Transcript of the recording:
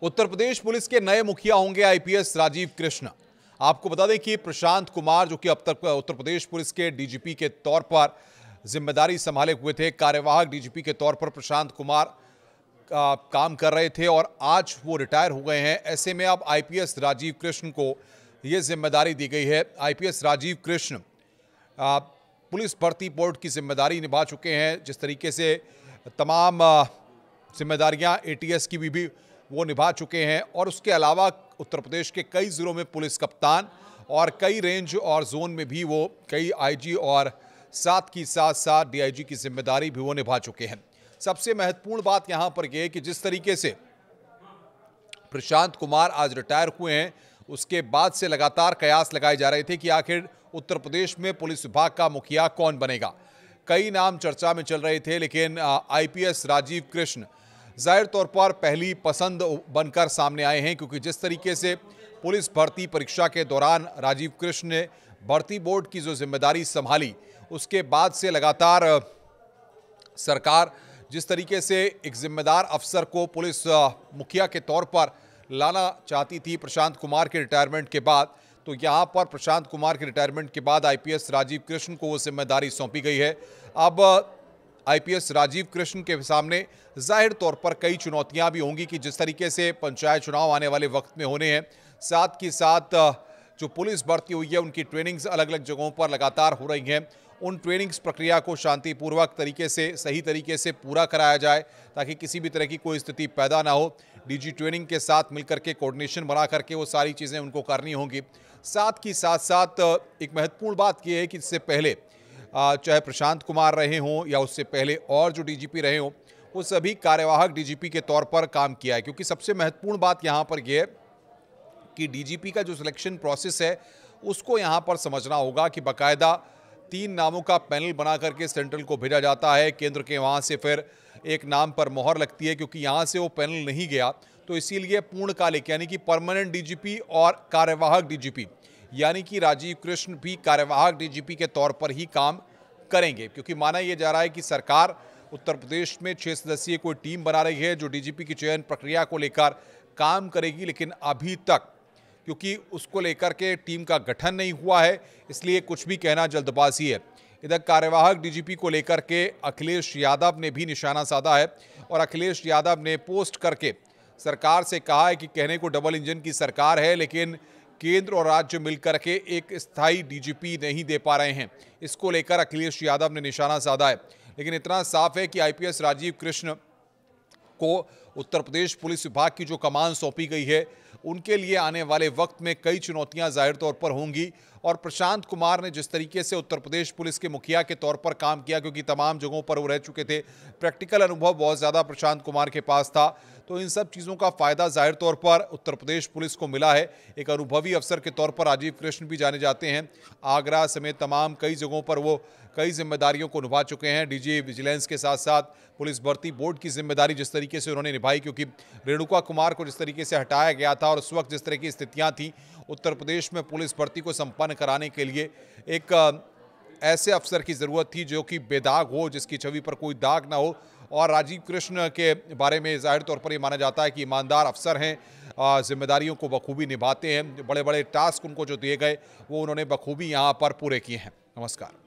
Uttar Pradesh police के नए मुखिया होंगे आईपीएस राजीव कृष्ण। आपको बता दें कि प्रशांत कुमार, जो कि अब तक उत्तर प्रदेश पुलिस के डीजीपी के तौर पर जिम्मेदारी संभाले हुए थे, कार्यवाहक डीजीपी के तौर पर प्रशांत कुमार काम कर रहे थे और आज वो रिटायर हो गए हैं। ऐसे में अब आईपीएस राजीव कृष्ण को ये जिम्मेदारी दी गई है। आईपीएस राजीव कृष्ण पुलिस भर्ती बोर्ड की जिम्मेदारी निभा चुके हैं। जिस तरीके से तमाम जिम्मेदारियां एटीएस की भी वो निभा चुके हैं और उसके अलावा उत्तर प्रदेश के कई ज़िलों में पुलिस कप्तान और कई रेंज और जोन में भी वो कई आईजी और साथ की साथ साथ डीआईजी की जिम्मेदारी भी वो निभा चुके हैं। सबसे महत्वपूर्ण बात यहाँ पर यह है कि जिस तरीके से प्रशांत कुमार आज रिटायर हुए हैं, उसके बाद से लगातार कयास लगाए जा रहे थे कि आखिर उत्तर प्रदेश में पुलिस विभाग का मुखिया कौन बनेगा। कई नाम चर्चा में चल रहे थे, लेकिन आईपीएस राजीव कृष्ण जाहिर तौर पर पहली पसंद बनकर सामने आए हैं, क्योंकि जिस तरीके से पुलिस भर्ती परीक्षा के दौरान राजीव कृष्ण ने भर्ती बोर्ड की जो जिम्मेदारी संभाली, उसके बाद से लगातार सरकार जिस तरीके से एक जिम्मेदार अफसर को पुलिस मुखिया के तौर पर लाना चाहती थी प्रशांत कुमार के रिटायरमेंट के बाद, तो यहाँ पर प्रशांत कुमार के रिटायरमेंट के बाद आईपीएस राजीव कृष्ण को वो जिम्मेदारी सौंपी गई है। अब आईपीएस राजीव कृष्ण के सामने जाहिर तौर पर कई चुनौतियां भी होंगी कि जिस तरीके से पंचायत चुनाव आने वाले वक्त में होने हैं, साथ ही साथ जो पुलिस भर्ती हुई है उनकी ट्रेनिंग्स अलग अलग जगहों पर लगातार हो रही हैं। उन ट्रेनिंग्स प्रक्रिया को शांतिपूर्वक तरीके से, सही तरीके से पूरा कराया जाए ताकि किसी भी तरह की कोई स्थिति पैदा ना हो। डीजी ट्रेनिंग के साथ मिलकर के कोऑर्डिनेशन बना करके वो सारी चीज़ें उनको करनी होंगी। साथ ही साथ साथ एक महत्वपूर्ण बात यह है कि इससे पहले चाहे प्रशांत कुमार रहे हों या उससे पहले और जो डीजीपी रहे हों, वो सभी कार्यवाहक डीजीपी के तौर पर काम किया है। क्योंकि सबसे महत्वपूर्ण बात यहाँ पर यह है कि डीजीपी का जो सिलेक्शन प्रोसेस है उसको यहाँ पर समझना होगा कि बाकायदा 3 नामों का पैनल बना करके सेंट्रल को भेजा जाता है। केंद्र के वहाँ से फिर एक नाम पर मोहर लगती है, क्योंकि यहाँ से वो पैनल नहीं गया तो इसीलिए पूर्णकालिक यानी कि परमानेंट डीजीपी और कार्यवाहक डीजीपी यानी कि राजीव कृष्ण भी कार्यवाहक डीजीपी के तौर पर ही काम करेंगे। क्योंकि माना यह जा रहा है कि सरकार उत्तर प्रदेश में 6 सदस्यीय कोई टीम बना रही है जो डीजीपी की चयन प्रक्रिया को लेकर काम करेगी, लेकिन अभी तक क्योंकि उसको लेकर के टीम का गठन नहीं हुआ है, इसलिए कुछ भी कहना जल्दबाजी है। इधर कार्यवाहक डीजीपी को लेकर के अखिलेश यादव ने भी निशाना साधा है और अखिलेश यादव ने पोस्ट करके सरकार से कहा है कि कहने को डबल इंजन की सरकार है, लेकिन केंद्र और राज्य मिलकर के एक स्थायी डीजीपी नहीं दे पा रहे हैं। इसको लेकर अखिलेश यादव ने निशाना साधा है। लेकिन इतना साफ है कि आईपीएस राजीव कृष्ण को उत्तर प्रदेश पुलिस विभाग की जो कमान सौंपी गई है, उनके लिए आने वाले वक्त में कई चुनौतियां जाहिर तौर पर होंगी। और प्रशांत कुमार ने जिस तरीके से उत्तर प्रदेश पुलिस के मुखिया के तौर पर काम किया, क्योंकि तमाम जगहों पर वो रह चुके थे, प्रैक्टिकल अनुभव बहुत ज़्यादा प्रशांत कुमार के पास था, तो इन सब चीज़ों का फ़ायदा जाहिर तौर पर उत्तर प्रदेश पुलिस को मिला है। एक अनुभवी अफसर के तौर पर राजीव कृष्ण भी जाने जाते हैं। आगरा समेत तमाम कई जगहों पर वो कई जिम्मेदारियों को निभा चुके हैं। डीजी विजिलेंस के साथ साथ पुलिस भर्ती बोर्ड की जिम्मेदारी जिस तरीके से उन्होंने निभाई, क्योंकि रेणुका कुमार को जिस तरीके से हटाया गया था और उस वक्त जिस तरह की स्थितियां थी उत्तर प्रदेश में पुलिस भर्ती को संपन्न कराने के लिए एक ऐसे अफसर की ज़रूरत थी जो कि बेदाग हो, जिसकी छवि पर कोई दाग ना हो। और राजीव कृष्ण के बारे में जाहिर तौर पर ये माना जाता है कि ईमानदार अफसर हैं, जिम्मेदारियों को बखूबी निभाते हैं। बड़े बड़े टास्क उनको जो दिए गए वो उन्होंने बखूबी यहाँ पर पूरे किए हैं। नमस्कार।